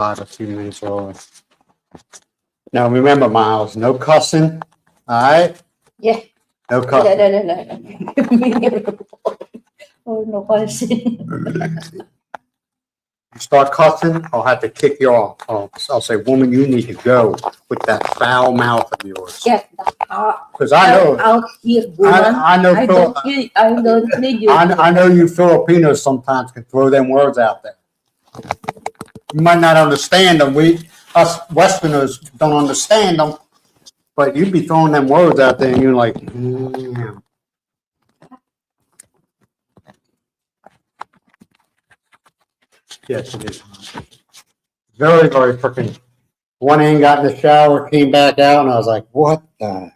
A few minutes early. Now remember, Miles, no cussing. All right? Yeah. No cussing. Oh, no question. You start cussing, I'll have to kick you off. I'll say, woman, you need to go with that foul mouth of yours. Get the Because I know, out here, woman. I know, I don't need you. I know you Filipinos sometimes can throw them words out there. You might not understand them. Us Westerners don't understand them, but you'd be throwing them words out there, and you're like, Yes, it is. Very, very freaking. One in, got in the shower, came back out, and I was like, what the?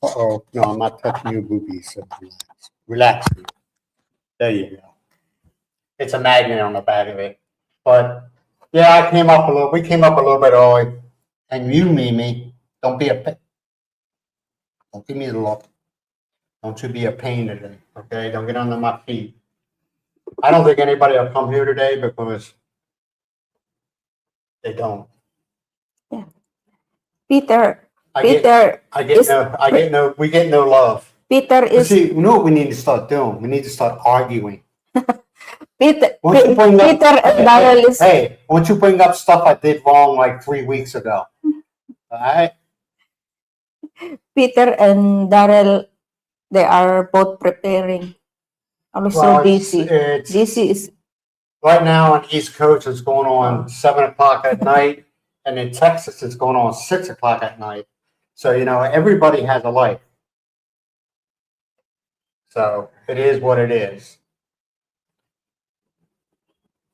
Uh-oh. No, I'm not touching you, boobies. So relax. There you go. It's a magnet on the back of it. But, yeah, we came up a little bit early. And you, Mimi, don't be a, don't give me the look. Don't you be a pain today, okay? Don't get under my feet. I don't think anybody will come here today because they don't. Yeah. Peter. We get no love. Peter is. See, you know what we need to start doing? We need to start arguing. Peter and Daryl is. Hey, why don't you bring up stuff I did wrong like 3 weeks ago? All right? Peter and Daryl, they are both preparing. Also, DC is. Right now on East Coast, it's going on 7 o'clock at night. And in Texas, it's going on 6 o'clock at night. So, everybody has a life. So, it is what it is.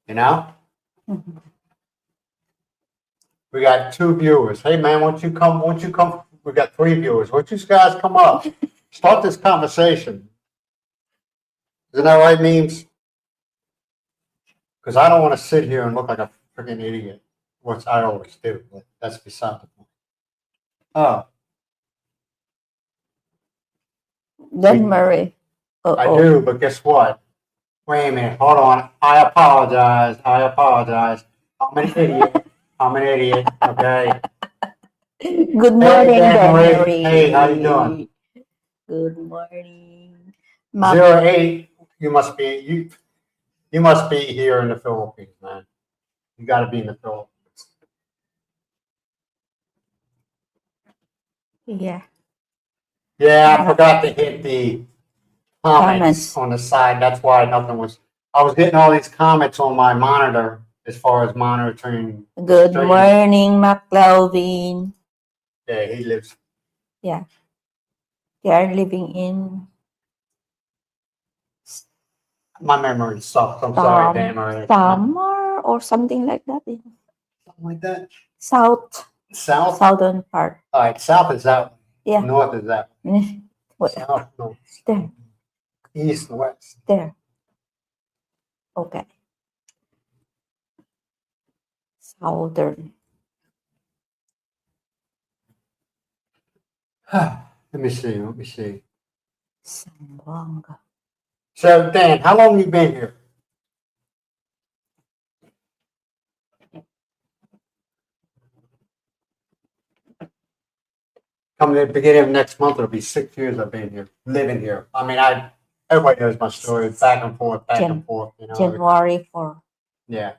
You know? Mm-hmm. We got 2 viewers. Hey, man, won't you come? We got 3 viewers. Won't you guys come up? Start this conversation. Isn't that right, Memes? Because I don't want to sit here and look like a freaking idiot, which I always do, but that's beside the point. Oh. Then Murray. I do, but guess what? Wait a minute, hold on. I apologize. I'm an idiot. Okay. Good morning, Murray. Hey, how you doing? Good morning. 08. You must be here in the Philippines, man. You got to be in the Philippines. Yeah. Yeah, I forgot to hit the comments on the side. That's why nothing was. I was getting all these comments on my monitor as far as monitoring. Good morning, McLovin. Yeah, he lives. Yeah. They are living in. My memory sucks. I'm sorry, Dan. Summer or something like that. Something like that. South. Southern part. All right, south is that. Yeah. North is that. What? South, north. There. East, west. There. Okay. Southern. Let me see. Zamboanga. So, Dan, how long have you been here? Coming at the beginning of next month, it'll be 6 years I've been here, living here. I mean, everybody knows my story. Back and forth. You know. January 4. Yeah.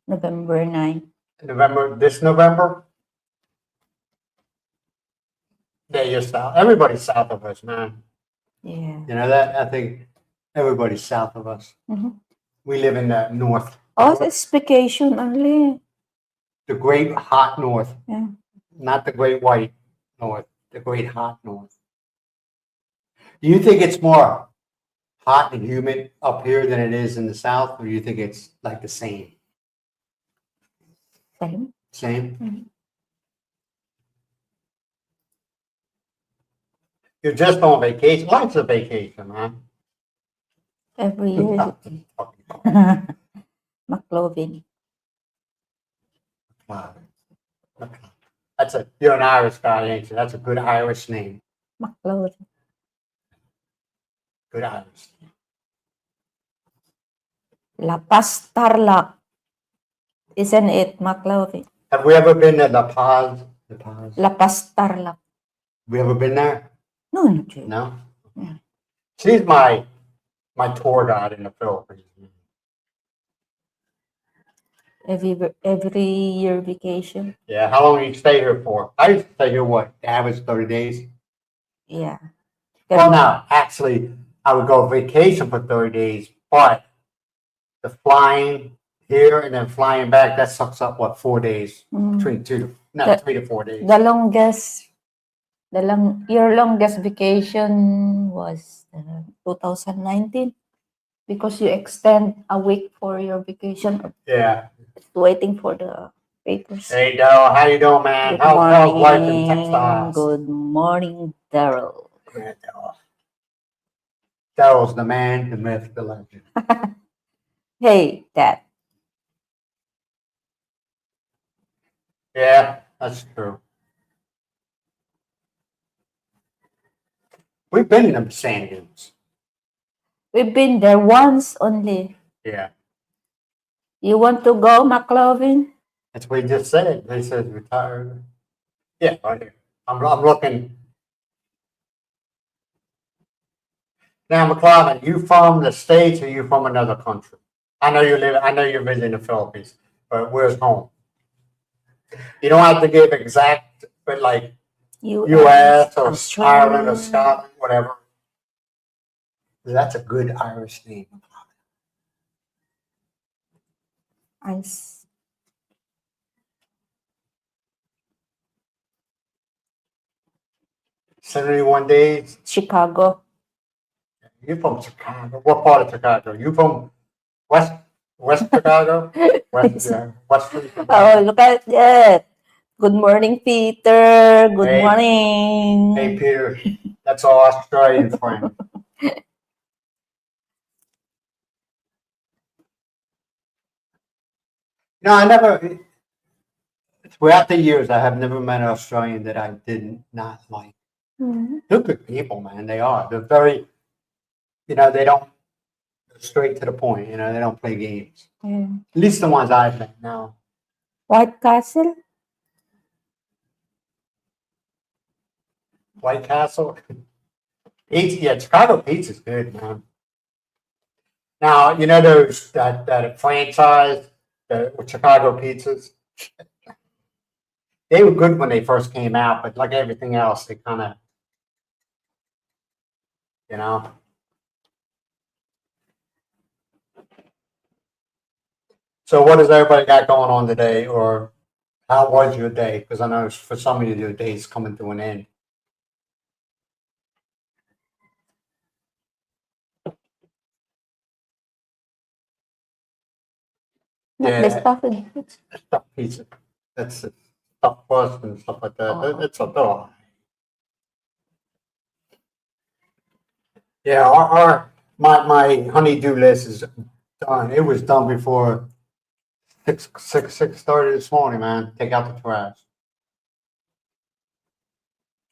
November 9. This November? Yeah, you're south. Everybody's south of us, man. Yeah. You know that? I think everybody's south of us. Mm-hmm. We live in the north. Oh, it's vacation only. The great hot north. Yeah. Not the great white north. The great hot north. Do you think it's more hot and humid up here than it is in the south, or do you think it's like the same? Same. Same? Mm-hmm. You're just on vacation. Life's a vacation, man. Every year. McLovin. Wow. You're an Irish guy, ain't you? That's a good Irish name. McLovin. Good Irish name. La Paz, Tarlac. Isn't it, McLovin? Have we ever been to La Paz? La Paz? La Paz, Tarlac. We ever been there? No, not yet. No? Yeah. She's my tour guide in the Philippines. Every year vacation. Yeah, how long do you stay here for? I used to stay here, what, average 30 days? Yeah. Well, no, actually, I would go vacation for 30 days, but the flying here and then flying back, that sucks up, what, 4 days? Between 3 to 4 days. The longest, your longest vacation was 2019 because you extend a week for your vacation. Yeah. Waiting for the papers. Hey, Daryl, how you doing, man? How's life in Texas? Good morning, Daryl. Yeah, Daryl. Daryl's the man, the myth, the legend. Hey, Dad. Yeah, that's true. We've been in them sand dunes. We've been there once only. Yeah. You want to go, McLovin? That's what he just said. He says retired. Yeah, right here. I'm looking. Now, McLovin, you from the States or you from another country? I know you're visiting the Philippines, but where's home? You don't have to give exact, but like US or Ireland or Scotland, whatever. That's a good Irish name. Ice. 71 days. Chicago. You're from Chicago. What part of Chicago? You from West Chicago? West Chicago. Oh, look at that. Good morning, Peter. Good morning. Hey, Peter. That's our Australian friend. No, I never. Throughout the years, I have never met an Australian that I did not like. Mm-hmm. They're good people, man. They are. They're very, they don't go straight to the point. They don't play games. Yeah. At least the ones I've met now. White Castle. White Castle. Pizza, yeah, Chicago pizza's good, man. Now, those that franchise, the Chicago pizzas. They were good when they first came out, but like everything else, they kind of, So what has everybody got going on today, or how was your day? Because I know for some of you, your day's coming to an end. The stuffed pizza. That's stuffed crust and stuff like that. Oh. It's a Yeah, my honey-do list is done. It was done before 6:30 this morning, man. Take out the trash.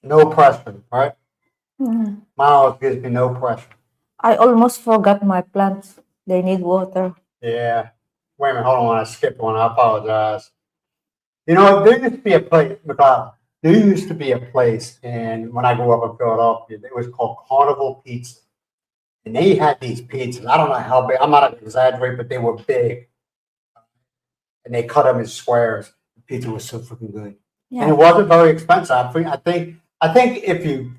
No pressure, right? Mm-hmm. Miles gives me no pressure. I almost forgot my plants. They need water. Yeah. Wait a minute, hold on. I skipped one. I apologize. There used to be a place, McLeod. There used to be a place, and when I grew up in Philadelphia, it was called Carnival Pizza. And they had these pizzas. I don't know how big. I'm not going to exaggerate, but they were big. And they cut them in squares. The pizza was so freaking good. Yeah. And it wasn't very expensive. I think if you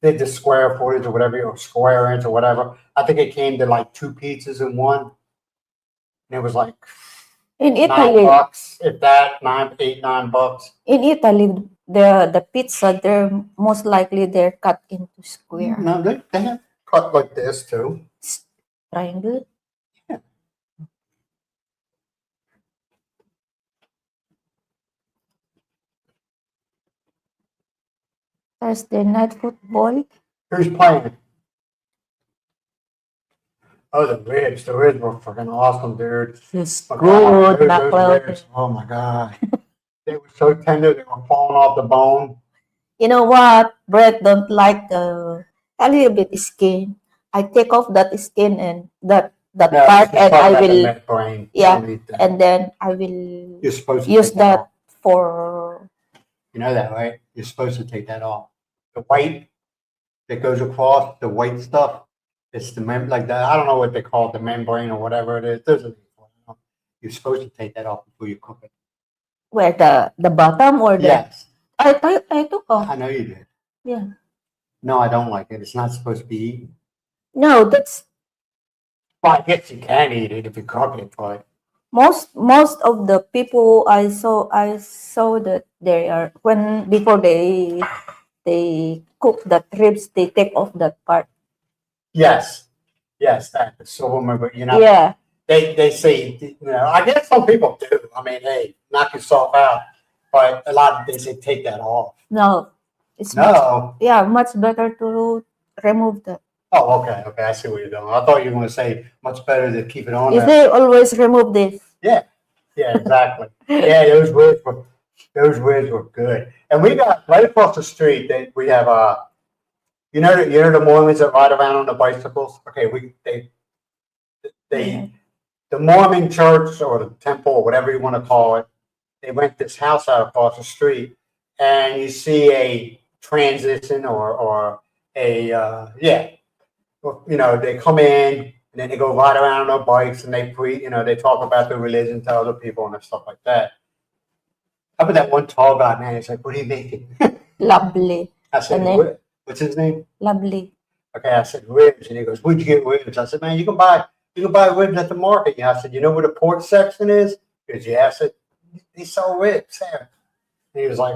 did the square footage or whatever, or square inch or whatever, I think it came to like 2 pizzas in one. And it was like in Italy, $9, if that, $9 In Italy, the pizza, they're most likely they're cut into square. No, they have cut like this too. Triangle. Yeah. Thursday night football. Who's playing? Oh, the ribs. The ribs were freaking awesome, dude. It's good. Those ribs, oh my God. They were so tender, they were falling off the bone. You know what? Brett don't like a little bit skin. I take off that skin and that that No, part, it's and part I about the will, membrane. yeah, Don't eat that. and then I will You're supposed to use take that that off. for, You know that, right? You're supposed to take that off. The white that goes across, the white stuff, it's the like that. I don't know what they call it, the membrane or whatever it is. There's a name for it. You're supposed to take that off before you cook it. where the bottom or the, Yes, I took off. I know you did. Yeah. No, I don't like it. It's not supposed to be eaten. No, that's Well, I guess you can eat it if you cook it, but most of the people I saw that they are, when before they cook the ribs, they take off that part. yes, that. So remember, Yeah. they say, I guess some people do. I mean, hey, knock yourself out. But a lot, they say take that off. No, it's much, No. yeah, much better to remove that. Oh, okay, I see what you're doing. I thought you were going to say much better to keep it on You there. say always remove this. Yeah, exactly. Yeah, those ribs were good. And we got right across the street that we have you know the Mormons that ride around on the bicycles. Okay, Yeah. the Mormon church or the temple or whatever you want to call it, they rent this house out across the street, and you see a transition or a they come in and then they go ride around on their bikes and they talk about their religion to other people and stuff like that. How about that one tall guy, man? He's like, "What are you making?" Lovely. I said, And then- "What's his name?" Lovely. Okay, I said ribs, and he goes, "Where'd you get ribs?" I said, "Man, you can buy ribs at the market." Yeah, I said, "You know where the pork section is?" He goes, "Yeah." I said, "They sell ribs there." And he was like,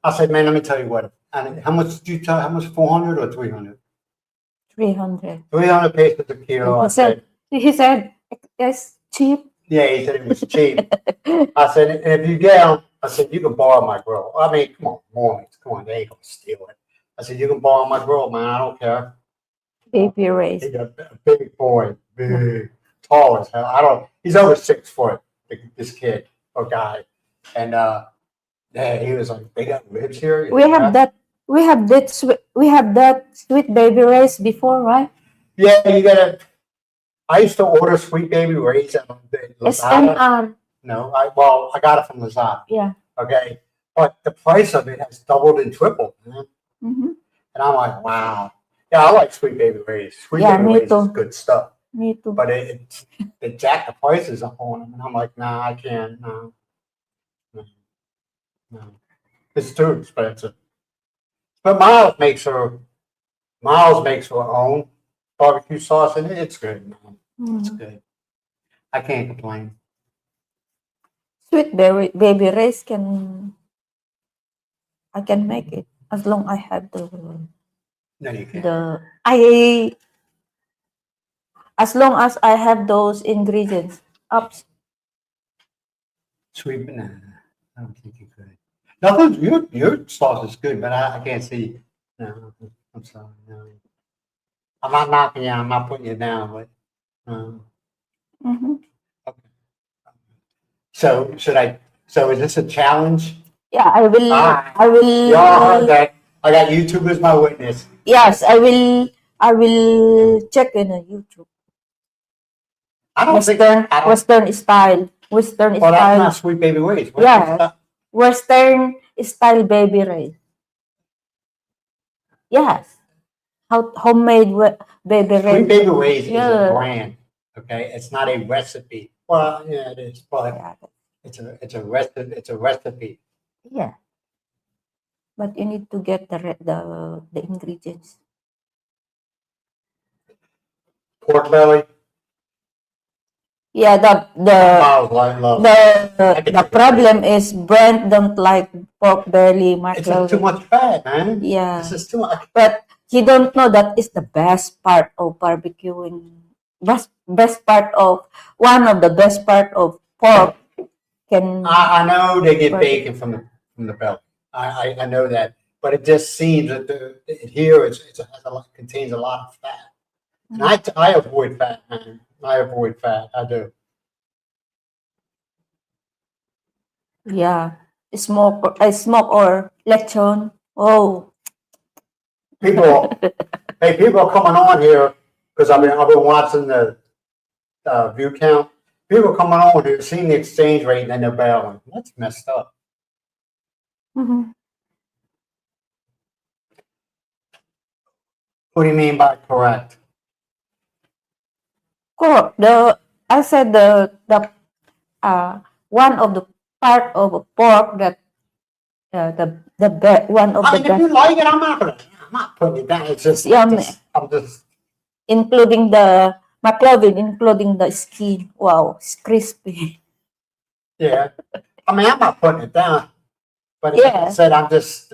"I said, man, let me tell you what. How much did you tell? How much? 400 or 300? 300. 300 pesos a kilo." I said, He said it's cheap. "Yeah." He said it was cheap. I said, "And if you get them," I said, "you can borrow my grill." I mean, come on, Mormons, come on, they ain't gonna steal it. I said, "You can borrow my grill, man. I don't care." Baby race. He's a big boy, big, tall as hell. He's over 6 foot, this kid or guy. And yeah, he was like, "They got ribs here?" We have that sweet baby race before, right? Yeah, you gotta. I used to order Sweet Baby Ray's at Lazada. SMR. No, I got it from Lazada. Yeah. Okay, but the price of it has doubled and tripled, man. Mm-hmm. And I'm like, wow. Yeah, I like Sweet Baby Ray's. Sweet Yeah, Baby me Ray's is too. good stuff. Me too. But it jacked the prices up on them, and I'm like, nah, I can't. No. It's too expensive. But Miles makes her own barbecue sauce, and it's good, man. It's good. I can't complain. Sweet baby race I can make it as long I have No, you can't. as long as I have those ingredients. Ups. Sweet banana. I don't think you could. Nothing. Your sauce is good, but I can't see. No, I'm sorry. No. I'm not knocking you. I'm not putting you down, but. Mm-hmm. Okay. So So is this a challenge? Yeah, I will. I will. Y'all heard that? I got YouTube as my witness. Yes, I will. I will check in on YouTube. I don't think. Western style. Western Well, that's style. not Sweet Baby Ray's. Yeah. Western style baby race. Yes. Homemade baby race. Sweet Baby Ray's is a Yeah. brand. Okay, it's not a recipe. Well, yeah, it is, but Yeah. it's a recipe. It's a recipe. Yeah. But you need to get the ingredients. Pork belly. Yeah, Miles love. the problem is Brent don't like pork belly, Mark It's just too much fat, man. Yeah. This is too much. But he don't know that is the best part of barbecuing. Best part of one of the best part of pork can. I know they get Barbecue. bacon from the belly. I know that, but it just seems that contains a lot of fat. And I avoid fat, man. I avoid fat. I do. Yeah, smoke or lechon. Oh, People, hey, people are coming on here because I've been watching the view count. People coming on here, seeing the exchange rate, and then they're bailing. That's messed up. Mhm. What do you mean by correct? Cool. I said one of the part of a pork that one of I the mean, if you like it, I'm not putting it down. It's just, yummy, I'm just. including the McLovin, including the skin. Wow, it's crispy. Yeah. I mean, I'm not putting it down, but like I Yeah. said, I'm just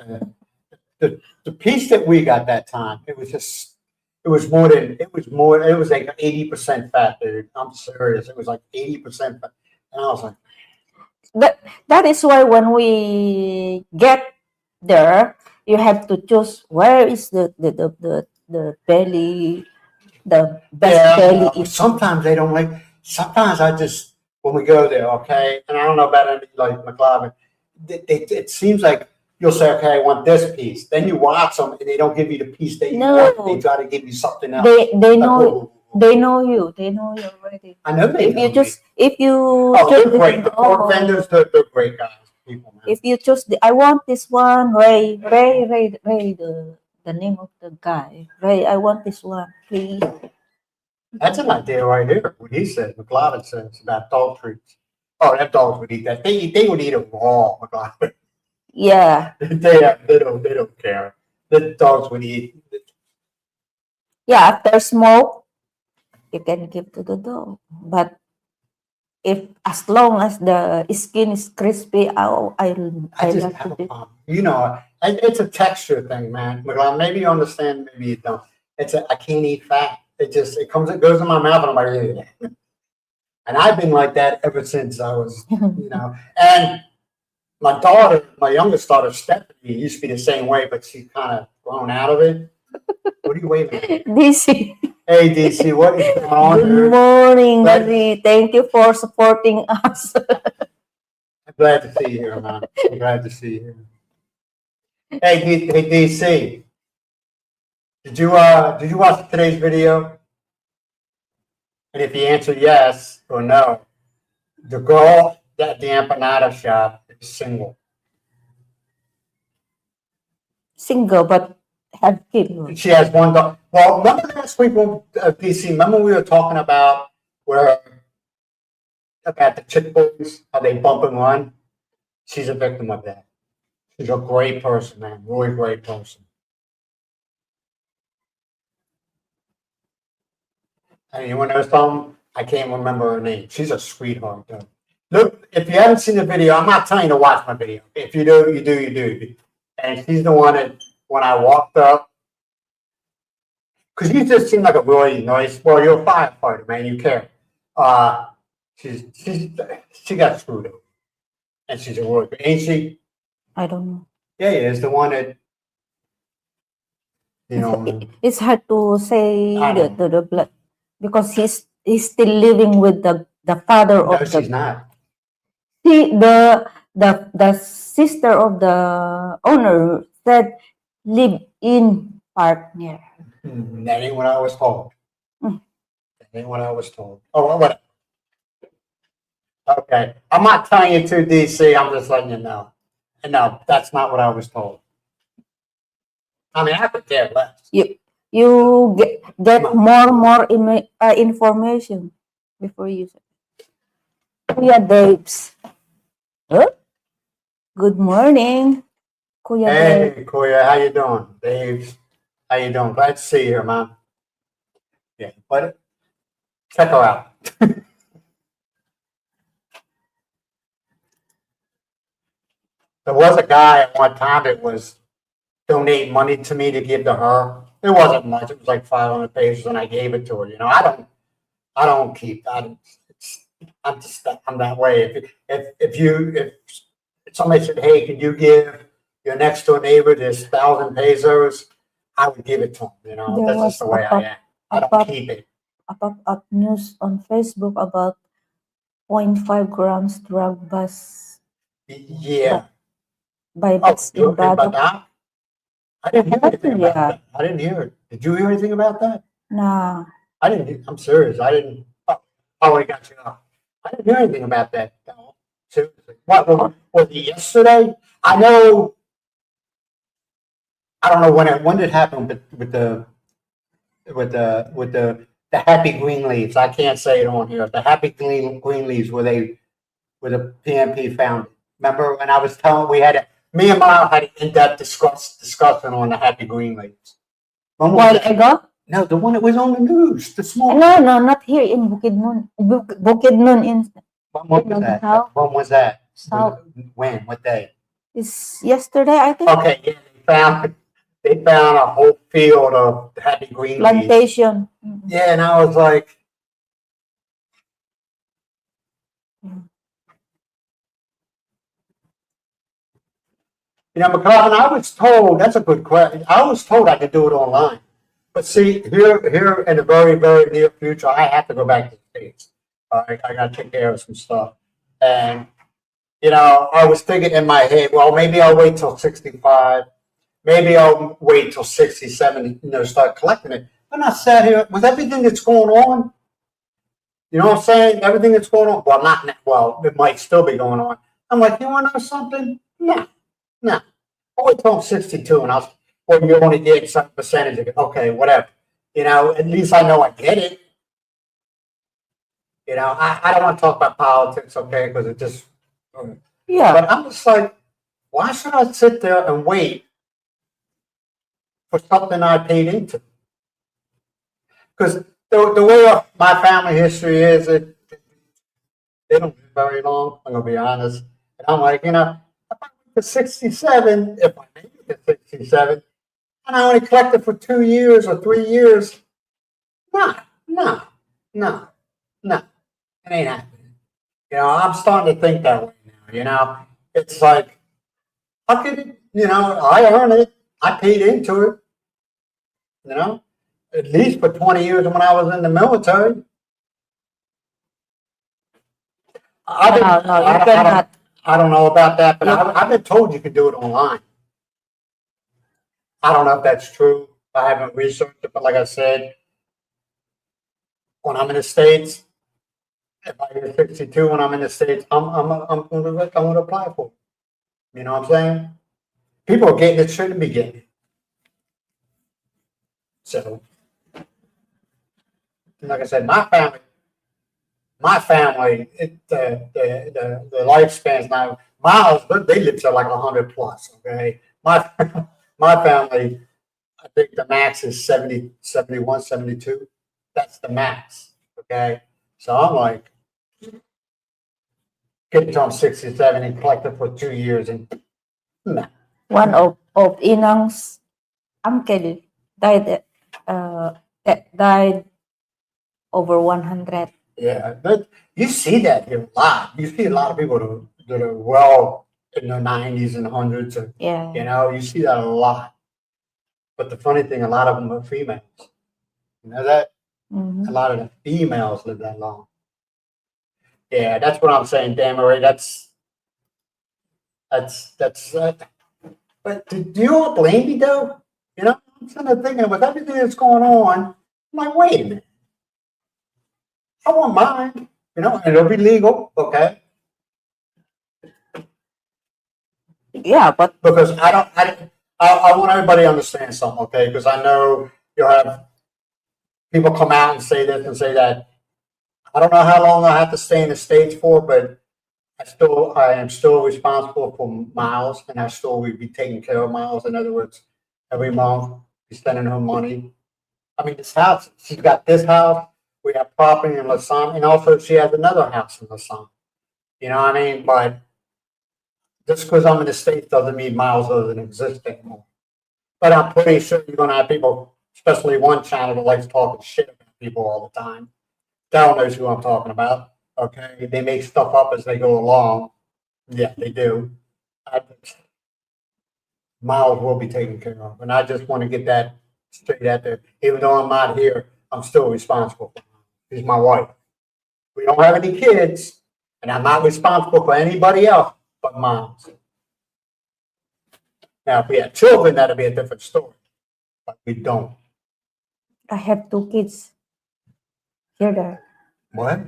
the piece that we got that time. It was just, it was like 80% fat, dude. I'm serious. It was like 80% fat, and I was like, That is why when we get there, you have to choose where is the belly, the best yeah. belly Well, is. sometimes they don't like. Sometimes I just when we go there, okay, and I don't know about any like McLaren. It seems like you'll say, okay, I want this piece. Then you watch them, and they don't give you the piece that you want. They No, try to give you something else. they Like, know whoa. they know you. They know you already. I know they If know you me. just if you Oh, choose they're great. The pork vendors, they're great guys, people, man. if you choose I want this one, Ray, the name of the guy, Ray. I want this one, please. That's an idea right here. What he said, McLaren says about dog treats. Oh, that dogs would eat that. They would eat it raw, McLaren. Yeah, They don't care. The dogs would eat. yeah. After smoke, you can give to the dog. But if as long as the skin is crispy, I I just like to have a do. problem. You know, it's a texture thing, man. McLaren, maybe you understand, maybe you don't. I can't eat fat. It goes in my mouth, and I'm like, "Ugh." And I've been like that ever since I was, and my youngest daughter, Stephanie, used to be the same way, but she's kind of grown out of it. What are you waving at? DC. Hey, DC, what is going on Good here? morning, Marie. Thank you for supporting us. I'm glad to see you here, man. I'm glad to see you here. Hey, DC, did you watch today's video? And if you answer yes or no, the girl at the empanada shop is single. Single but have kids. She has one dog. Well, remember last week, DC, remember we were talking about the chick boys, how they bump and run? She's a victim of that. She's a great person, man. Really great person. And you want to know something? I can't remember her name. She's a sweetheart, though. Look, if you haven't seen the video, I'm not telling you to watch my video. If you do, you do, you do. And she's the one that, when I walked up, because you just seem like a really nice, well, you're a firefighter, man. You care. She got screwed up. And she's a really good, ain't she? I don't know. Yeah, it's the one that, you know. It's hard to say I know. the blood because he's still living with the father No, of the. she's not. See the sister of the owner said live in partner. That ain't what I was told. Mm. That ain't what I was told. Oh, well, what? Okay. I'm not telling you to, DC. I'm just letting you know. And no, that's not what I was told. I mean, I could care less. You get more information before you say. Kuya Debs. Huh? Good morning, Kuya Debs. Hey, Koya, how you doing? Dave, how you doing? Glad to see you here, man. Yeah, but check her out. There was a guy at one time that was donating money to me to give to her. It wasn't much. It was like 500 pesos, and I gave it to her. You know, I don't keep that. I'm that way. If somebody said, "Hey, can you give your next door neighbor this 1,000 pesos?" I would give it to him. You know, There that's just the was way I am. I don't keep it. a pop-up news on Facebook about 0.5 grams drug bust Yeah. by Oh, bus in you about Badok. that? I didn't hear anything about Yeah. that. I didn't hear it. Did you hear anything about that? Nah, I didn't. I'm serious. I didn't. Oh, I got you. I didn't hear anything about that. No. Seriously. What was it yesterday? I know. I don't know when did it happen with the happy green leaves. I can't say it on here. The happy green leaves where the PMP found it. Remember when I was telling me and Mom had an in-depth discussion on the happy green leaves. When was While that? ago? No, the one that was on the news this morning. No, not here in Bukidnon. Bukidnon in When was that? South. When was that? South. When? What day? It's yesterday, I think. Okay, yeah, they found a whole field of happy green leaves. Plantation. Yeah, and I was like, McCarthy, I was told, that's a good question. I was told I could do it online. But see, here in the very, very near future, I have to go back to the States. I got to take care of some stuff. And, I was thinking in my head, well, maybe I'll wait till 65. Maybe I'll wait till 67, start collecting it. And I sat here with everything that's going on. You know what I'm saying? Everything that's going on. Well, not now. Well, it might still be going on. I'm like, you want to know something? No. I'll wait till I'm 62 and you only get some percentage of it. Okay, whatever. At least I know I get it. I don't want to talk about politics, okay, because it just. Yeah. But I'm just like, why should I sit there and wait for something I paid into? Because the way my family history is, they don't live very long, I'm going to be honest. And I'm like, if I make it 67, if I make it to 67, and I only collected for 2 years or 3 years, no. It ain't happening. I'm starting to think that way now. It's like, how could it, I earned it. I paid into it, at least for 20 years when I was in the military. No, you cannot. I don't know about that, but I've been told you can do it online. I don't know if that's true. I haven't researched it, but like I said, when I'm in the States, if I get 62 when I'm in the States, I'm going to apply for it. You know what I'm saying? People are getting it, shouldn't be getting it. So, like I said, my family, the lifespans now, Miles, they live to like 100 plus. Okay, my family, I think the max is 70, 71, 72. That's the max. Okay, so I'm like, get until I'm 67 and collect it for 2 years and nah. One of Inang's uncle died over 100. Yeah, but you see that here a lot. You see a lot of people that are well in their 90s and hundreds. And, Yeah. You see that a lot. But the funny thing, a lot of them are females. You know that? Mhm. A lot of the females live that long. Yeah, that's what I'm saying, Dan Marie. That's. But do you all blame me though? I'm kind of thinking with everything that's going on. I'm like, wait a minute. I won't mind, and it'll be legal, okay? Yeah, but Because I want everybody to understand something, okay? Because I know you'll have people come out and say this and say that. I don't know how long I have to stay in the States for, but I am still responsible for Miles, and I still will be taking care of Miles. In other words, every month, be sending her money. I mean, this house, she's got this house. We have property in Lasan, and also she has another house in Lasan. You know what I mean? But just because I'm in the States doesn't mean Miles doesn't exist anymore. But I'm pretty sure you're going to have people, especially one channel that likes talking shit about people all the time. Daryl knows who I'm talking about. Okay, they make stuff up as they go along. Yeah, they do. Miles will be taken care of, and I just want to get that straight out there. Even though I'm not here, I'm still responsible for him. She's my wife. We don't have any kids, and I'm not responsible for anybody else but Miles. Now, if we had children, that'd be a different story, but we don't. I have 2 kids. Hear that? What?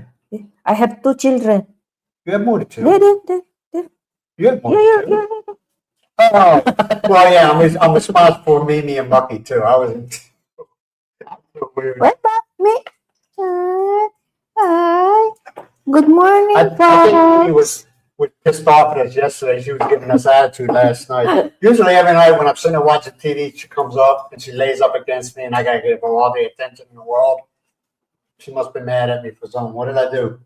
I have 2 children. You have more than two. Yeah. You have more than two. Oh, well, yeah, I'm responsible for Mimi and Bucky too. I was so weird. What about me? Hi. Good morning, I think Mimi folks. was pissed off at us yesterday. She was giving us attitude last night. Usually every night when I'm sitting there watching TV, she comes up and she lays up against me and I gotta give her all the attention in the world. She must be mad at me for something. What did I do?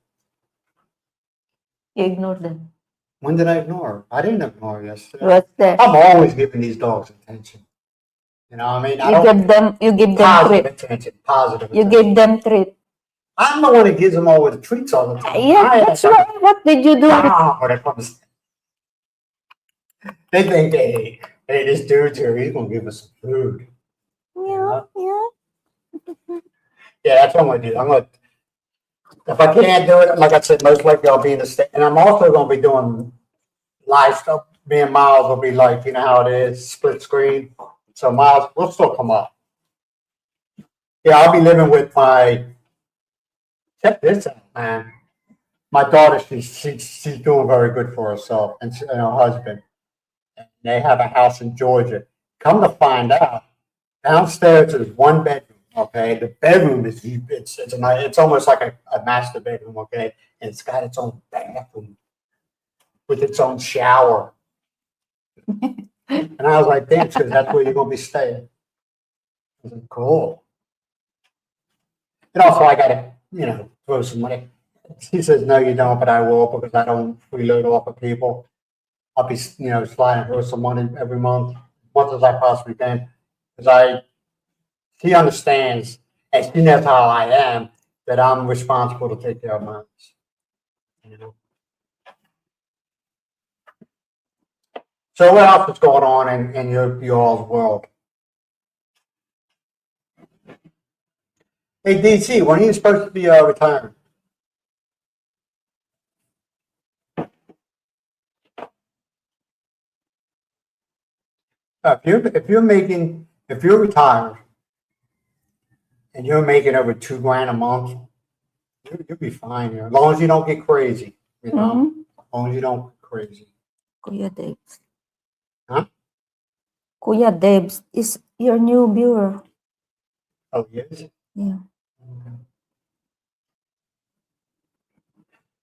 You ignore them. When did I ignore her? I didn't ignore her yesterday. What's that? I'm always giving these dogs attention. You know what I mean? I You give them positive treat. attention. Positive You attention. give them treat. I'm the one that gives them all the treats all the time. Yeah, that's right. What did you do? When it comes, they think, hey, this dude's here. He's gonna give us some food. Yeah. Yeah, that's what I'm gonna do. If I can't do it, like I said, most likely I'll be in the state, and I'm also gonna be doing live stuff. Me and Miles will be like, you know how it is, split screen. So Miles will still come up. Yeah, I'll be living with my. Check this out, man. My daughter, she's doing very good for herself and her husband. And they have a house in Georgia. Come to find out, downstairs is 1 bedroom. Okay, the bedroom is it's almost like a master bedroom. Okay, and it's got its own bathroom with its own shower. And I was like, damn, because that's where you're gonna be staying. I was like, cool. And also, I gotta, throw some money. She says, no, you don't, but I will because I don't freeload off of people. I'll be, sliding her some money every month, as much as I possibly can, because she understands, and she knows how I am, that I'm responsible to take care of mine. You know. So what else is going on in your all's world? Hey, DC, when are you supposed to be retiring? If you're retired and you're making over $2,000 a month, you'll be fine here, as long as you don't get crazy. You know, Mhm. as long as you don't get crazy. Kuya Debs. Huh? Kuya Debs is your new viewer. Oh, yes. Yeah. Okay.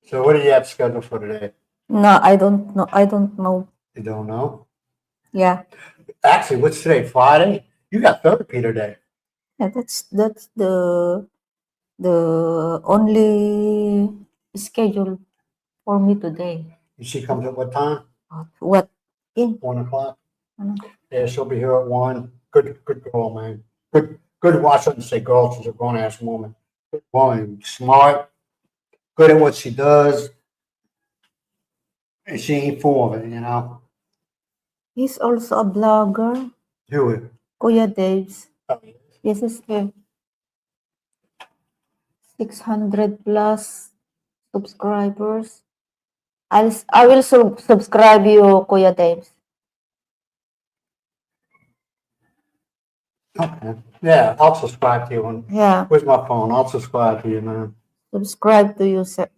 So what do you have scheduled for today? No, I don't know. I don't know. You don't know? Yeah. Actually, what's today? Friday? You got therapy today. Yeah, that's the only schedule for me today. She comes at what time? What? In 1 o'clock? ano? Yeah, she'll be here at 1. Good girl, man. Good. Well, I shouldn't say girl, she's a grown ass woman. Good woman, smart, good at what she does, and she ain't full of it, you know. He's also a blogger. Do it. Kuya Debs. Oh, Yes, is 600 plus subscribers. I will subscribe you, Kuya Debs. okay. Yeah, I'll subscribe to you. Yeah, Where's my phone? I'll subscribe to you, man. subscribe to you, sir.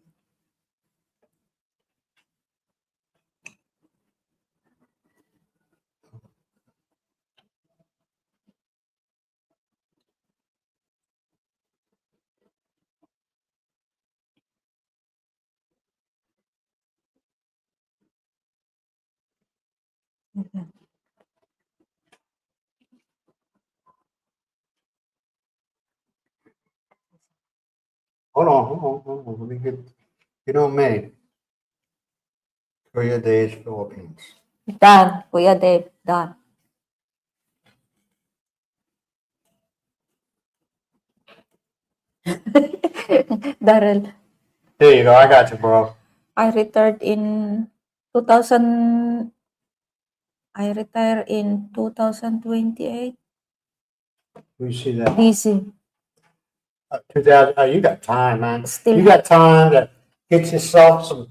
Hold on. Let me get on me. Korea Days, Philippines. Done, Kuya Debs. Done. Daryl, There you go. I got you, bro. I retired in 2000. I retire in 2028. You see that? DC. 2000. Oh, you got time, man. Still You got time to get yourself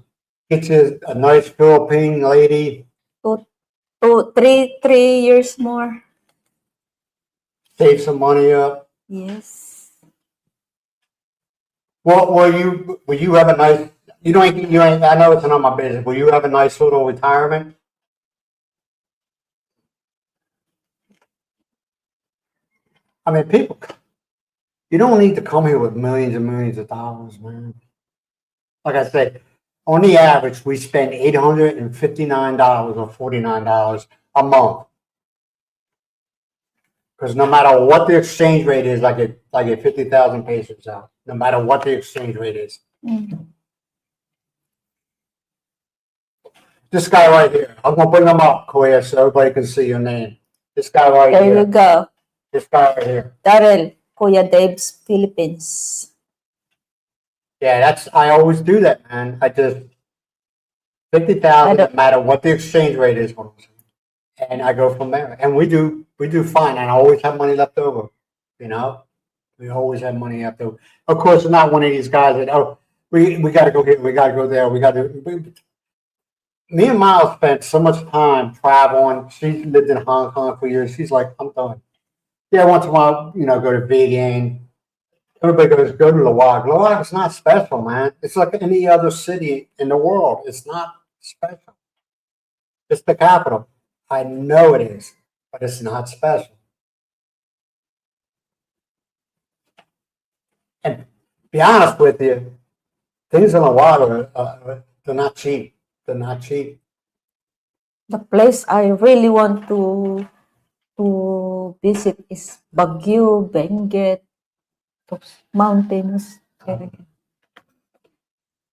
get you a nice Philippine lady. 3 years more. Save some money up. Yes. Well, will you have a nice, you ain't, I know it's not my business, will you have a nice little retirement? I mean, people, you don't need to come here with millions and millions of dollars, man. Like I said, on the average, we spend $859 or $49 a month. Because no matter what the exchange rate is, like a 50,000 pesos out, no matter what the exchange rate is. Mm. This guy right here, I'm gonna bring him up, Koya, so everybody can see your name. This guy right There you here, go. this guy right here. Daryl, Kuya Dave's Philippines. Yeah, I always do that, man. I just, 50,000, no matter what the exchange rate is, and I go from there. And we do fine, and I always have money left over, you know? We always have money left over. Of course, I'm not one of these guys that, oh, we got to go here, we got to go there, me and Miles spent so much time traveling. She lived in Hong Kong for years. She's like, I'm done. Yeah, once in a while, go to Beijing. Everybody goes, go to Luwag. Luwag's not special, man. It's like any other city in the world. It's not special. It's the capital. I know it is, but it's not special. And be honest with you, things in Luwag they're not cheap. They're not cheap. The place I really want to visit is Baguio, Benguet, those mountains.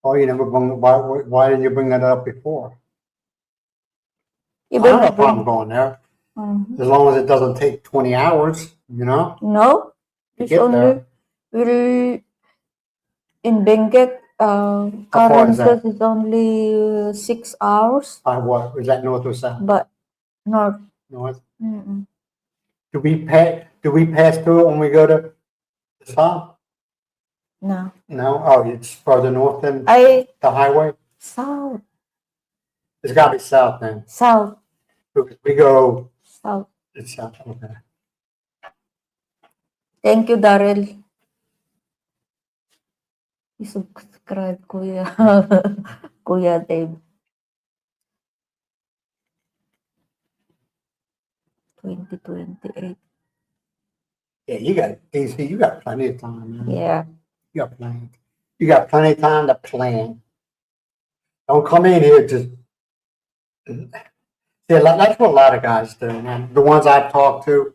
Oh, you never bring, why didn't you bring that up before? I Even don't have a problem going there, as long as it doesn't take 20 hours, No, to it's get only there. will in Benguet. far is Currency that? is only 6 hours, By what? Is that north or south? but north. North. Mm-mm. Do we pass through it when we go to the south? No, No. Oh, it's further north than I the highway. south, It's got to be south then. south, We go. south. It's south. Okay. Thank you, Daryl. I-subscribe, Kuya. Kuya Dave. 2028. Yeah, you got DC. You got plenty of time, man. Yeah. You got plenty. You got plenty of time to plan. Don't come in here just. Yeah, that's what a lot of guys do, man. The ones I've talked to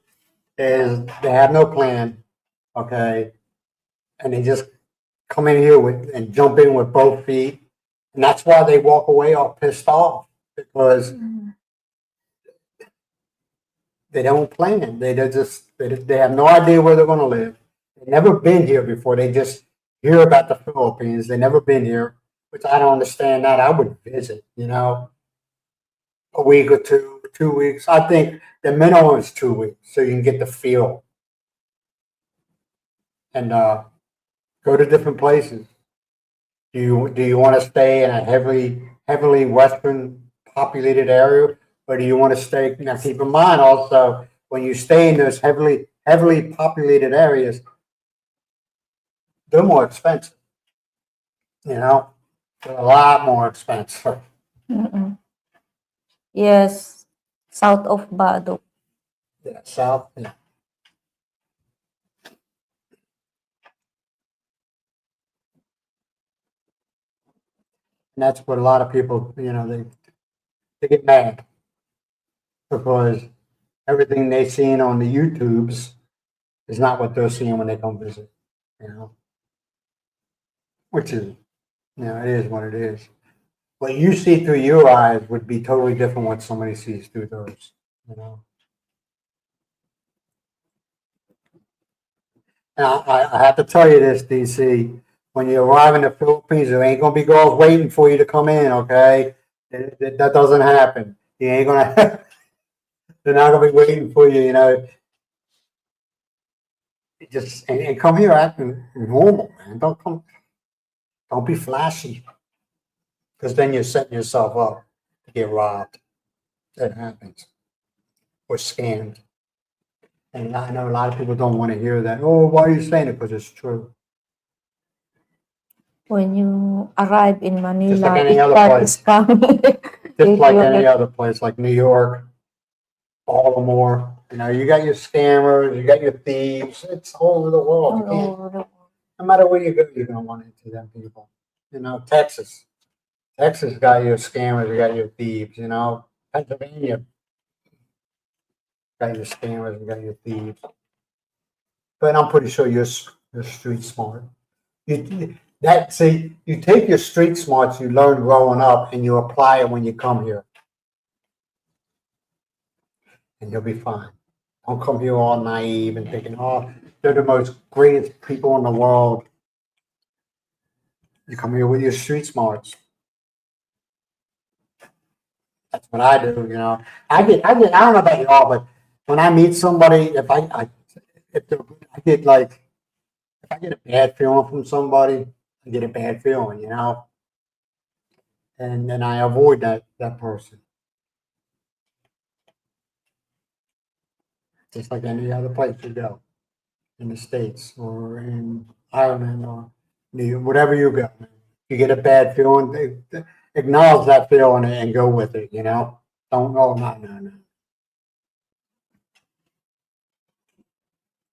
is they have no plan, okay, and they just come in here and jump in with both feet, and that's why they walk away all pissed off because they don't plan. They have no idea where they're going to live. They've never been here before. They just hear about the Philippines. They've never been here, which I don't understand that. I would visit, a week or 2 weeks. I think the minimum is 2 weeks so you can get the feel and go to different places. Do you want to stay in a heavily Western populated area, or do you want to stay? Now, keep in mind also when you stay in those heavily populated areas, they're more expensive. They're a lot more expensive. Mm-mm. Yes, south of Badok. Yeah, south. Yeah. And that's what a lot of people, they get mad because everything they seen on the YouTubes is not what they're seeing when they come visit, which is, it is what it is. What you see through your eyes would be totally different what somebody sees through theirs, And I have to tell you this, DC, when you arrive in the Philippines, there ain't gonna be girls waiting for you to come in, okay? That doesn't happen. You ain't gonna. They're not gonna be waiting for you, Just and come here acting normal, man. Don't be flashy, because then you're setting yourself up to get robbed. That happens, or scammed. And I know a lot of people don't want to hear that. Oh, why are you saying it? Because it's true. when you arrive in Manila, any each other part place. is coming. Just If like you any get- other place, like New York, Baltimore. You know, you got your scammers, you got your thieves. It's all over the world. You all can't, over the no matter where you go, you're gonna run into them people. You know, Texas. Texas got your scammers, you got your thieves. You know, Pennsylvania got your scammers, you got your thieves. But I'm pretty sure you're street smart. You take your street smarts you learned growing up and you apply it when you come here, and you'll be fine. Don't come here all naive and thinking, oh, they're the most greatest people in the world. You come here with your street smarts. That's what I do, you know. I don't know about y'all, but when I meet somebody, if I get like, if I get a bad feeling from somebody, I get a bad feeling, you know, and then I avoid that person, just like any other place you go in the States or in Ireland or New York, whatever you go. You get a bad feeling, acknowledge that feeling and go with it, you know. Don't, oh, no.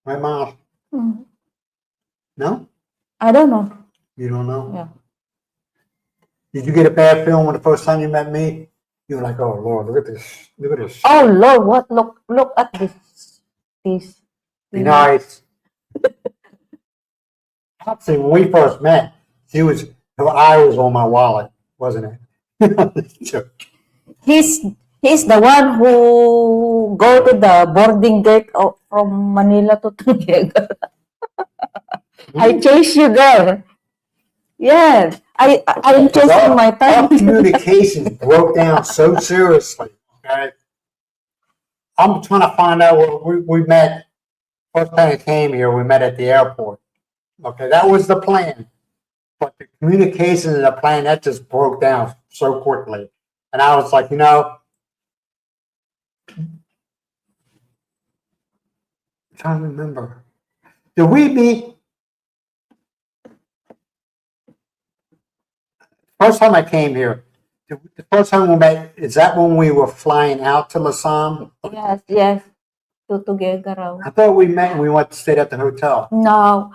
Right, Miles? Mm. No? I don't know. You don't know? Yeah. Did you get a bad feeling when the first time you met me? You were like, oh, Lord, look at this. Look at this. Oh Lord, what? Look at this. Be nice. Actually, when we first met, her eye was on my wallet, wasn't it? He's the one who go to the boarding gate from Manila to Tuguegarao. I chase you there. Yes, I'm chasing my Our time. communications broke down so seriously. Okay, I'm trying to find out where we met. First time I came here, we met at the airport. Okay, that was the plan. But the communication and the plan, that just broke down so quickly. And I was like, you know, I'm trying to remember. Did we meet? First time I came here, the first time we met, is that when we were flying out to Lasam? Yes, to Tuguegarao. I thought we met and we went to stay at the hotel. No,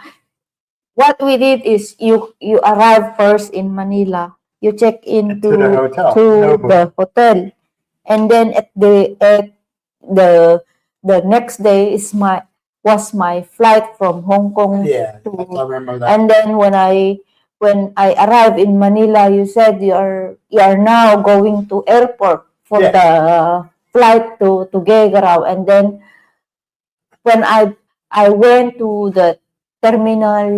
what we did is you arrive first in Manila. You check into To the hotel. the hotel, and then at the next day was my flight from Hong Kong. Yeah, I remember that. And then when I arrived in Manila, you said you are now going to airport for Yeah. the flight to Tuguegarao. And then when I went to the terminal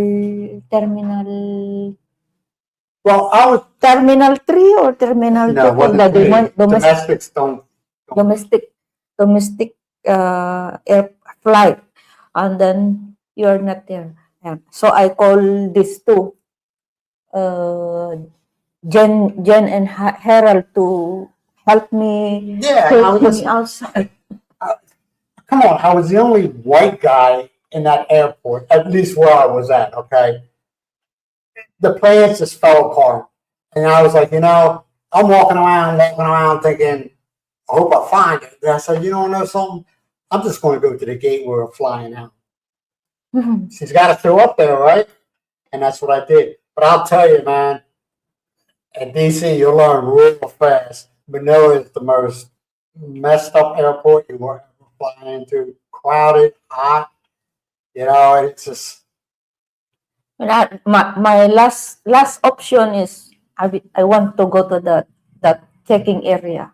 Well, I was terminal 3 or terminal 2 for the domestics don't. domestic air flight, and then you're not there. And so I call these two, Jen and Harold, to help me Yeah, take me outside. come on, I was the only white guy in that airport, at least where I was at, okay? The plans just fell apart. And I was like, you know, I'm walking around thinking, I hope I find it. And I said, you don't know something? I'm just going to go to the gate where we're flying out. She's got to show up there, right? And that's what I did. But I'll tell you, man, at DC, you'll learn real fast. Manila is the most messed up airport you will ever fly into. Crowded, hot, you know, and it's just. My last option is I want to go to that checking area,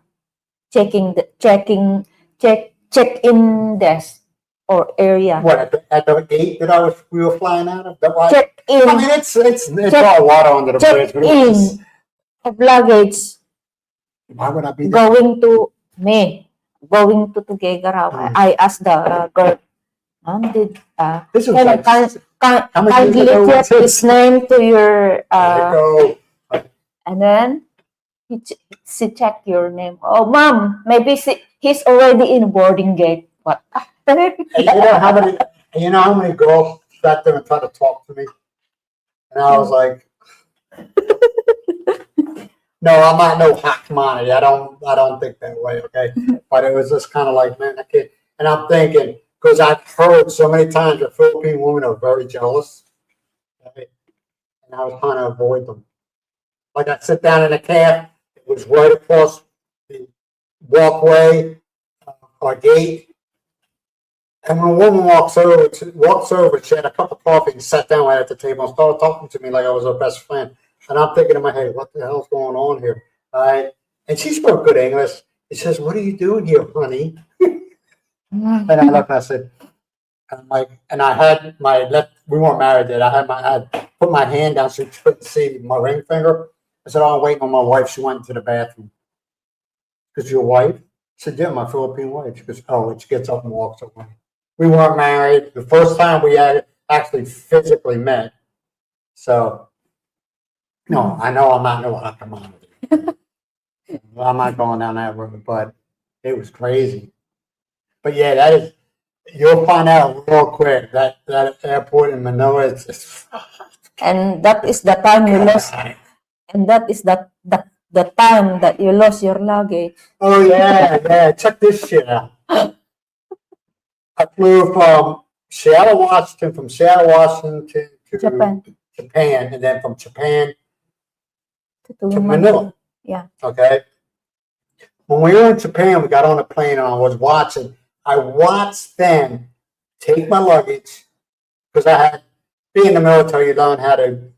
check in desk or area. What at the gate that we were flying out of? Check in. I mean, it's all water under the bridge. Check But it's just, in of luggage why would I be there? going to Tuguegarao. I asked the girl, Ma'am, This was can how many kindly years ago was check his this? name to your Go. and then she check your name. Oh, ma'am, maybe he's already in boarding gate. What? And you know how many girls sat there and tried to talk to me, and I was like, No, I'm not no hot commodity. I don't think that way, okay? But it was just kind of like, man, I can't. And I'm thinking, because I've heard so many times that Philippine women are very jealous, okay? And I was trying to avoid them. Like I sit down in a cab, it was right across the walkway or gate. And when a woman walks over, she had a cup of coffee and sat down right at the table and started talking to me like I was her best friend. And I'm thinking in my head, what the hell's going on here? All right. And she spoke good English. She says, what are you doing here, honey? And I looked and I said, I'm like, and I had my left, we weren't married yet. I had put my hand down so you couldn't see my ring finger. I said, oh, I'm waiting on my wife. She went into the bathroom. Because your wife? I said, yeah, my Philippine wife. She goes, oh, and she gets up and walks away. We weren't married. The first time we had actually physically met. So, no, I know I'm not no hot commodity. I'm not going down that road, but it was crazy. But yeah, that is, you'll find out real quick that airport in Manila is. And that is the time you lost. And that is the time that you lost your luggage. Oh yeah. Check this shit out. I flew from Seattle, Washington to Japan, and then from Japan to Manila. Yeah. Okay. When we were in Japan, we got on a plane and I was watching. I watched them take my luggage because I had, being in the military, you learn how to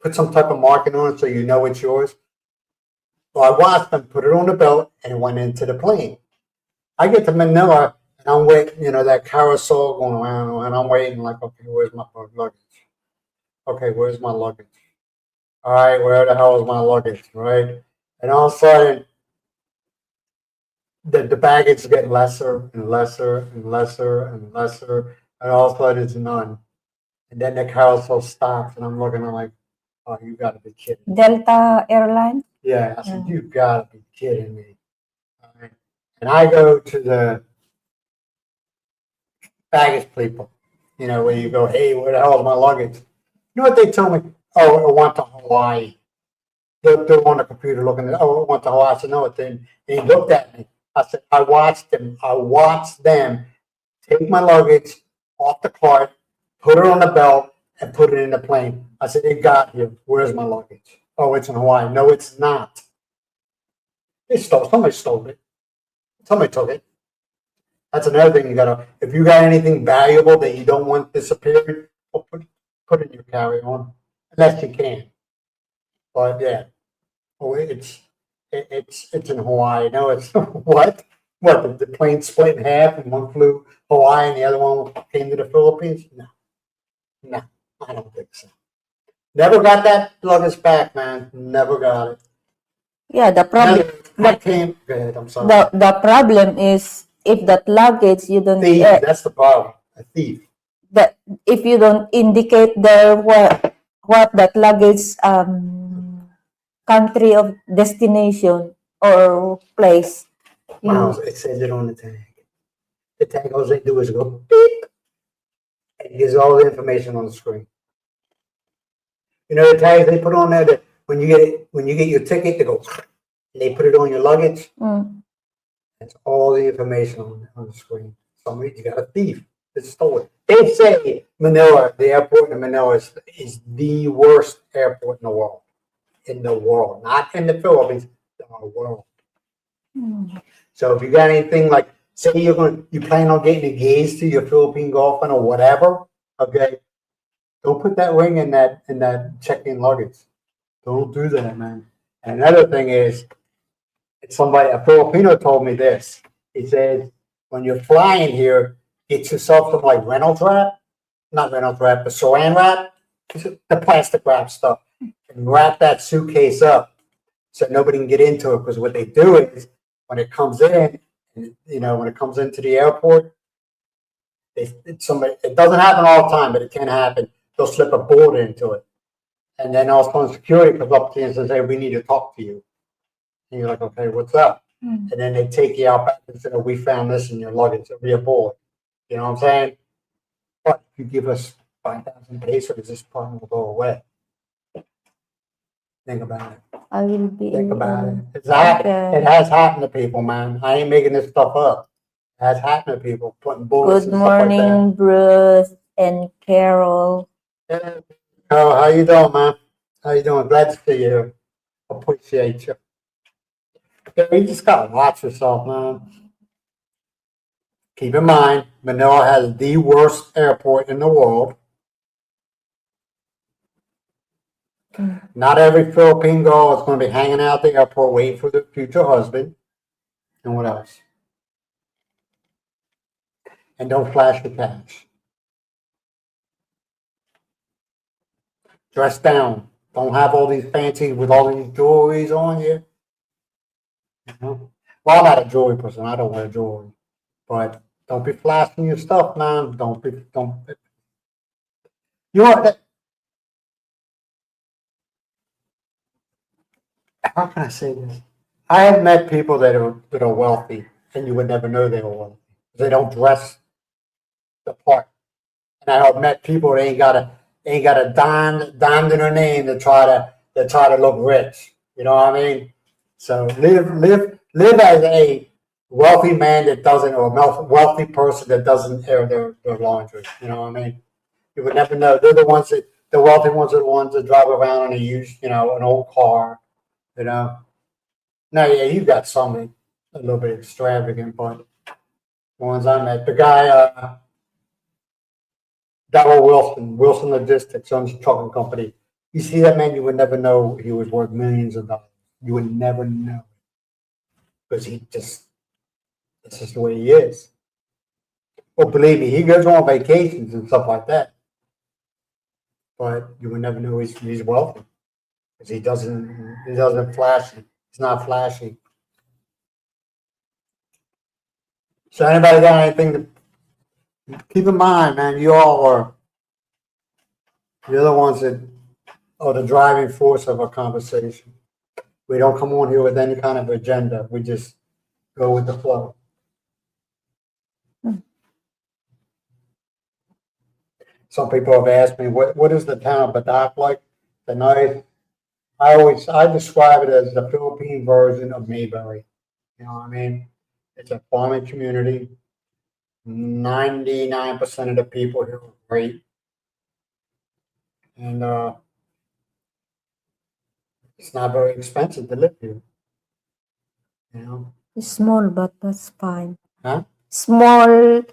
put some type of marking on it so you know it's yours. So I watched them put it on the belt and it went into the plane. I get to Manila and I'm waiting, that carousel going around and I'm waiting like, okay, where's my luggage? Okay, where's my luggage? All right, where the hell is my luggage, right? And all of a sudden, the baggage is getting lesser and lesser and lesser and lesser, and all of a sudden it's none. And then the carousel stops, and I'm looking, I'm like, oh, you got to be kidding me. Delta Airlines? Yeah, I said, you got to be kidding me. All right. And I go to the baggage people, where you go, hey, where the hell is my luggage? You know what they told me? Oh, it went to Hawaii. They're on the computer looking at, oh, it went to Hawaii. I said, no, it didn't. And he looked at me. I said, I watched them take my luggage off the cart, put it on the belt, and put it in the plane. I said, it got here. Where's my luggage? Oh, it's in Hawaii. No, it's not. Somebody stole it. Somebody took it. That's another thing you gotta, if you got anything valuable that you don't want disappearing, well, put it in your carry-on, unless you can. But yeah, it's in Hawaii. No, it's what? What, the plane split in half and one flew Hawaii and the other one came to the Philippines? No, I don't think so. Never got that luggage back, man. Never got it. Yeah, the problem. Go ahead, I'm sorry. The problem is if that luggage you don't. Thief, that's the problem. A thief. That if you don't indicate there what that luggage country of destination or place. Miles, it says it on the tag. The tag, all they do is go beep. And it gives all the information on the screen. The tags they put on there that when you get your ticket, they go and they put it on your luggage. That's all the information on the screen. Somebody, you got a thief that stole it. They say Manila, the airport in Manila is the worst airport in the world. In the world, not in the Philippines, the world. So if you got anything like, say you plan on getting engaged to your Philippine girlfriend or whatever, okay, don't put that ring in that check-in luggage. Don't do that, man. And another thing is, a Filipino told me this. He said, when you're flying here, get yourself some like Reynolds wrap, not Reynolds wrap, but Saran wrap, the plastic wrap stuff, and wrap that suitcase up so nobody can get into it. Because what they do is when it comes in, when it comes into the airport, it doesn't happen all the time, but it can happen. They'll slip a bullet into it. And then all of a sudden security comes up to you and says, hey, we need to talk to you. And you're like, okay, what's up? And then they take you out back and say, oh, we found this in your luggage. It'll be a bullet. You know what I'm saying? But if you give us 5,000 pesos, this problem will go away. Think about it. I will be. Think about it. Okay. It has happened to people, man. I ain't making this stuff up. It has happened to people putting bullets Good and stuff like that. morning, Bruce and Carol. Yeah. Oh, how you doing, man? How you doing? Glad to see you here. Appreciate you. Yeah, you just gotta watch yourself, man. Keep in mind, Manila has the worst airport in the world. Not every Philippine girl is going to be hanging out at the airport waiting for their future husband. And what else? And don't flash the cash. Dress down. Don't have all these fancy with all these jewelries on you. You know? Well, I'm not a jewelry person. I don't wear jewelry. But don't be flashing your stuff, man. Don't. You know, how can I say this? I have met people that are wealthy, and you would never know they were wealthy. They don't dress the part. And I have met people that ain't got a dime in their name to try to look rich. You know what I mean? So live as a wealthy man that doesn't, or a wealthy person that doesn't air their laundry. You know what I mean? You would never know. They're the ones that the wealthy ones are the ones that drive around in a used, an old car. You know. Now, yeah, you got some a little bit extravagant, but the ones I met, the guy, Darrell Wilson Logistics, owns a trucking company. You see that man, you would never know he was worth millions of dollars. You would never know. Because this is the way he is. Well, believe me, he goes on vacations and stuff like that. But you would never know he's wealthy. Because he doesn't flash. He's not flashy. So anybody got anything to keep in mind, man? You're the ones that are the driving force of our conversation. We don't come on here with any kind of agenda. We just go with the flow. Some people have asked me, what is the town of Badak like? I describe it as the Philippine version of Mayberry. You know what I mean? It's a farming community. 99% of the people here are great. And it's not very expensive to live here. You know? It's small, but that's fine. Huh? Small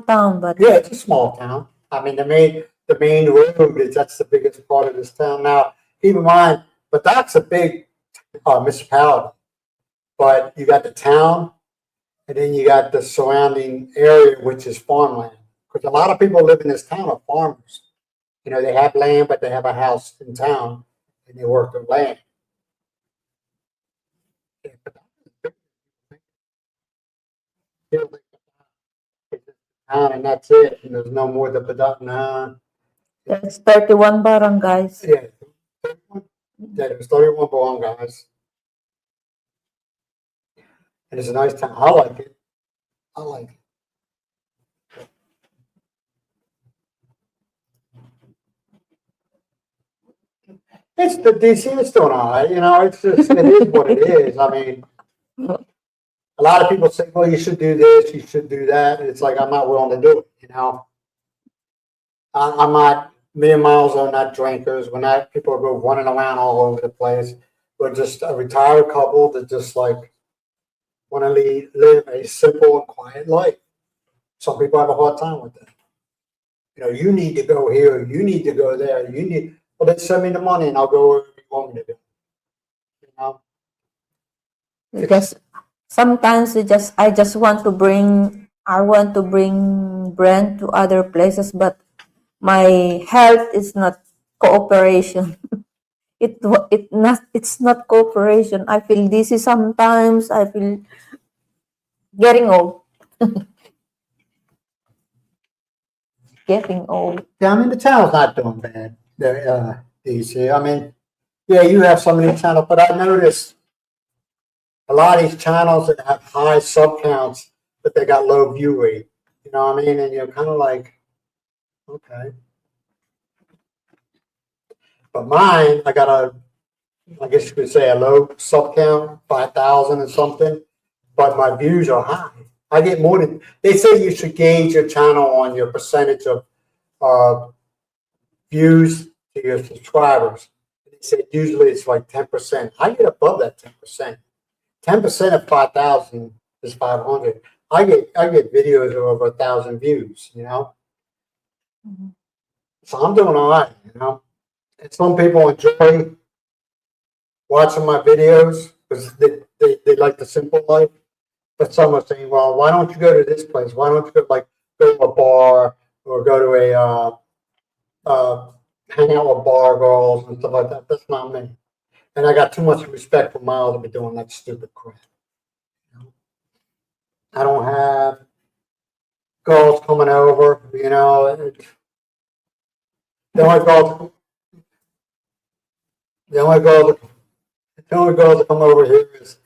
town, but yeah, it's a small town. I mean, the main road that's the biggest part of this town. Now, keep in mind, but that's a big municipality. But you got the town, and then you got the surrounding area, which is farmland. Because a lot of people live in this town are farmers. They have land, but they have a house in town, and they work their land. And that's it. And there's no more the production. there's 31 barangays. Yeah, there's 31 barangays. And it's a nice town. I like it. It's the DC. It's doing all right. It's just it is what it is. I mean, a lot of people say, "Well, you should do this. You should do that." And it's like I'm not willing to do it. I'm not. Me and Miles are not drinkers. We're not people go running around all over the place. We're just a retired couple that just like want to live a simple and quiet life. Some people have a hard time with that. You need to go here. You need to go there. Well, then send me the money and I'll go wherever you want me to go. Because sometimes I just want to bring Brent to other places, but my health is not cooperation. It's not cooperation. I feel dizzy sometimes. I feel getting old. Getting old. Yeah, I mean the channel's not doing bad. DC. I mean, yeah, you have so many channels, but I noticed a lot of these channels that have high sub counts, but they got low view rate. You know what I mean? And you're kind of like, okay. But mine, I got I guess you could say a low sub count, 5,000 or something, but my views are high. I get more than, they say you should gauge your channel on your percentage of views to your subscribers. They say usually it's like 10%. I get above that 10%. 10% of 5,000 is 500. I get videos of over 1,000 views, you know? Mhm. So I'm doing all right, you know? And some people enjoy watching my videos because they like the simple life. But some are saying, well, why don't you go to this place? Why don't you go to a bar or go to a hang out with bar girls and stuff like that? That's not me. And I got too much respect for Miles to be doing that stupid crap. You know? I don't have girls coming over, you know. The only girls, the only girls, the only girls that come over here is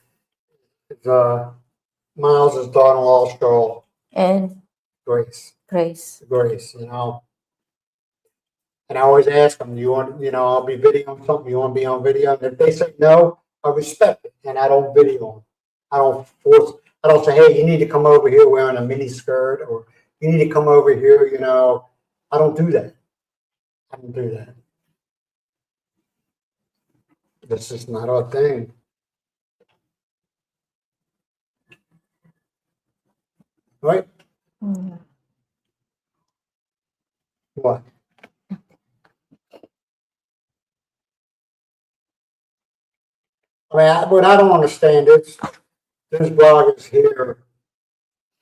Miles' daughter-in-law's girl, And Grace. Grace. Grace, you know. And I always ask them, do you want, you know, I'll be videoing something, you want to be on video? And if they say no, I respect it, and I don't video them. I don't force, I don't say, hey, you need to come over here wearing a mini skirt, or you need to come over here, you know. I don't do that. I don't do that. This is not our thing. Right? Mm. What? I mean, what I don't understand is there's bloggers here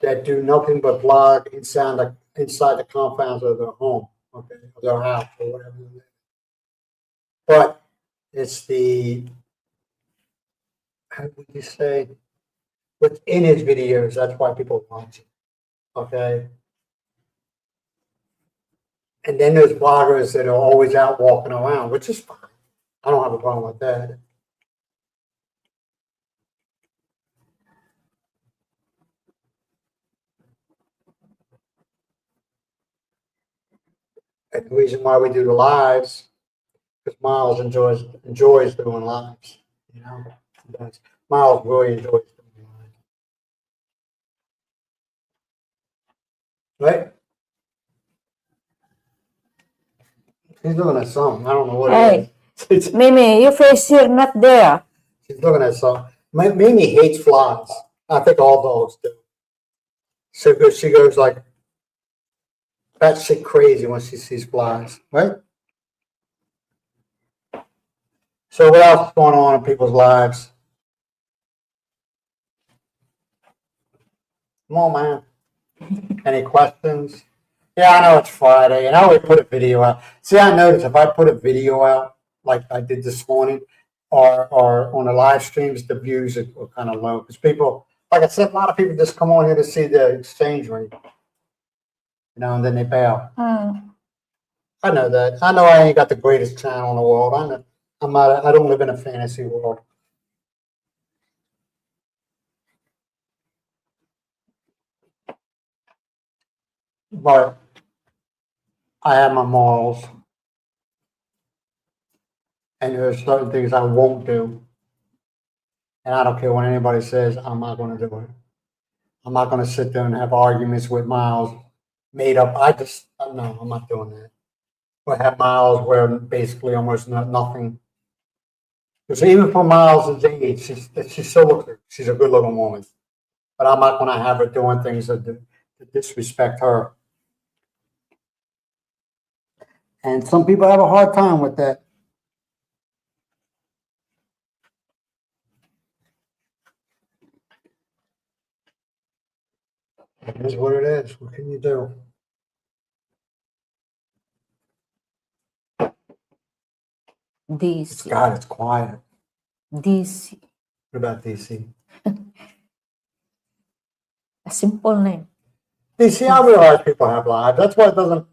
that do nothing but blog inside the confines of their home, okay, of their house or whatever. But it's the, how would you say, what's in his videos, that's why people watch it, okay? And then there's bloggers that are always out walking around, which is fine. I don't have a problem with that. And the reason why we do the lives, because Miles enjoys doing lives, you know? Miles really enjoys doing lives. Right? He's looking at something. I don't know what it is. Mimi, your face here, not there. She's looking at something. Mimi hates flies. I think all dogs do. So she goes like batshit crazy when she sees flies, right? So what else is going on in people's lives? Come on, man. Any questions? Yeah, I know it's Friday, and I always put a video out. See, I noticed if I put a video out, like I did this morning, or on the live streams, the views are kind of low because people, like I said, a lot of people just come on here to see the exchange rate, you know, and then they bail. I know that. I know I ain't got the greatest channel in the world. I know. I'm not. I don't live in a fantasy world. But I have my morals, and there's certain things I won't do, and I don't care what anybody says. I'm not going to do it. I'm not going to sit there and have arguments with Miles, made up. No, I'm not doing that. Or have Miles where basically almost nothing. Because even for Miles' age, she's she's a good looking woman. But I'm not going to have her doing things that disrespect her. And some people have a hard time with that. It is what it is. What can you do? DC. God, it's quiet. DC. What about DC? A simple name. DC, I realize people have lives. That's why it doesn't.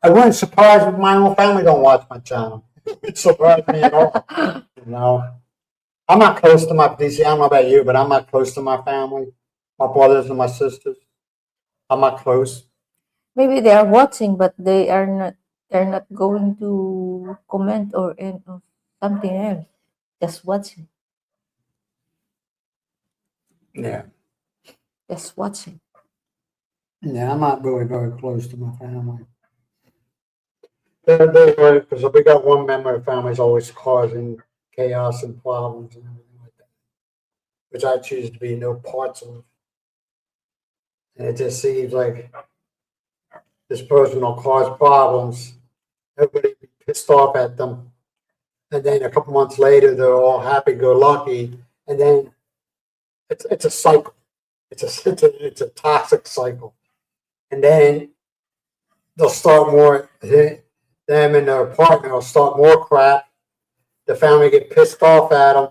I wouldn't surprise if my own family don't watch my channel. It surprised me at all. You know, I'm not close to my DC. I don't know about you, but I'm not close to my family, my brothers and my sisters. I'm not close. Maybe they are watching, but they are not. They're not going to comment or end of. something else. Just watch it. Yeah. Just watch it. Yeah, I'm not really very close to my family. They're because we got one member of the family's always causing chaos and problems and everything like that, which I choose to be no parts of. And it just seems like this person will cause problems. Everybody be pissed off at them. And then a couple months later, they're all happy-go-lucky. And then it's a cycle. It's a toxic cycle. And then they'll start more, them and their partner will start more crap. The family get pissed off at them.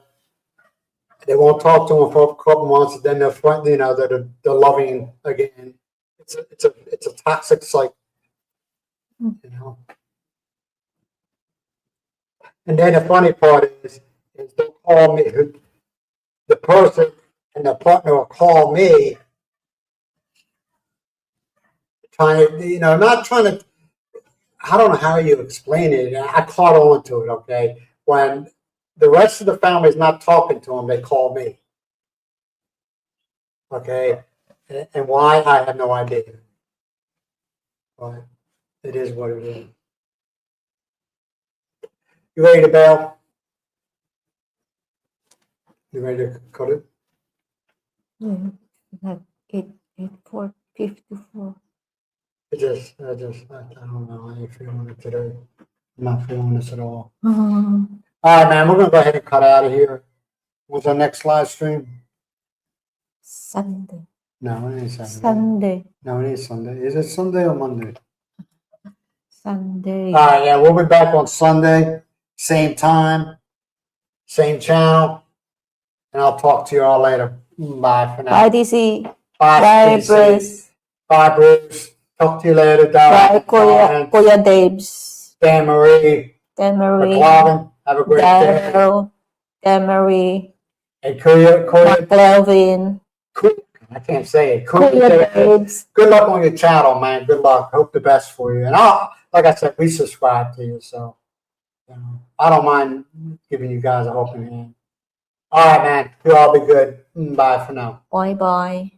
They won't talk to them for a couple months, and then they're loving again. It's a toxic cycle, you know. And then the funny part is they'll call me. The person and the partner will call me, trying to, not trying to. I don't know how you explain it. I caught on to it. Okay, when the rest of the family is not talking to them, they call me. Okay, and why, I have no idea. But it is what it is. You ready to bail? You ready to cut it? Yeah. Like 8:54. I don't know. I ain't feeling it today. I'm not feeling this at all. Um, All right, man, we're going to go ahead and cut out of here. What's our next live stream? Sunday. No, it ain't Saturday. Sunday. No, it ain't Sunday. Is it Sunday or Monday? Sunday. All right, yeah, we'll be back on Sunday, same time, same channel, and I'll talk to you all later. Bye for now. Bye, DC. Bye, Bye, Stacey. Bruce. Bye, Bruce. Talk to you later, Bye, Darren. Kuya Dabes. Dan Marie. Marie. McLovin. Have a great day. Daryl. Marie. And Kuya. McLovin. I can't say it. Kuya Dabes. Good luck on your channel, man. Good luck. Hope the best for you. And like I said, we subscribe to you, so I don't mind giving you guys a helping hand. All right, man. You all be good. Bye for now. Bye-bye.